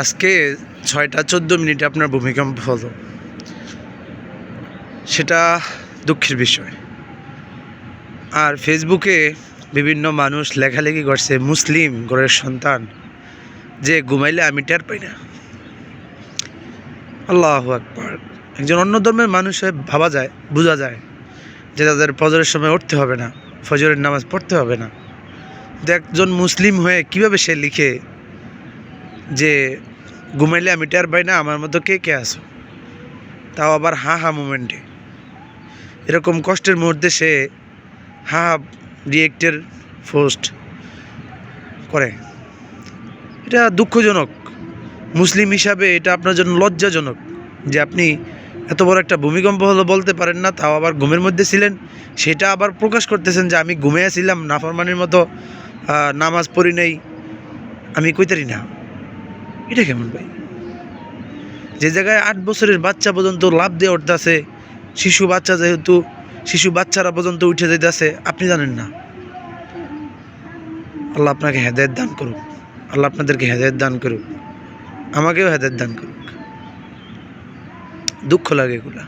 আজকে 6টা 14 মিনিটে আপনার ভূমিকম্প হলো, সেটা দুঃখের বিষয়। আর ফেসবুকে বিভিন্ন মানুষ লেখালেখি করছে, মুসলিম ঘরের সন্তান যে ঘুমাইলে আমি টের পাই না। আল্লাহু আকবার। একজন অন্য ধর্মের মানুষে ভাবা যায়, বোঝা যায় যে তাদের ফজরের সময় উঠতে হবে না, ফজরের নামাজ পড়তে হবে না। কিন্তু একজন মুসলিম হয়ে কিভাবে সে লিখে যে ঘুমাইলে আমি টের পাই না, আমার মতো কে কে আছো, তাও আবার হা হা মুমেন্টে। এরকম কষ্টের মুহূর্তে সে হা রিয়েক্টের পোস্ট করে, এটা দুঃখজনক। মুসলিম হিসাবে এটা আপনার জন্য লজ্জাজনক যে আপনি এত বড় একটা ভূমিকম্প হলো বলতে পারেন না, তাও আবার ঘুমের মধ্যে ছিলেন, সেটা আবার প্রকাশ করতেছেন যে আমি ঘুমিয়েছিলাম, নাফরমানির মতো নামাজ পড়ি নেই, আমি কইতারি না। এটা কেমন ভাই? যে জায়গায় 8 বছরের বাচ্চা পর্যন্ত লাভ দিয়ে উঠতেছে, শিশু বাচ্চা, যেহেতু শিশু বাচ্চারা পর্যন্ত উঠে যেতেছে, আপনি জানেন না। আল্লাহ আপনাকে হেদায়েত দান করুক, আল্লাহ আপনাদেরকে হেদায়েত দান করুক, আমাকেও হেদায়েত দান করুক। দুঃখ লাগে এগুলা।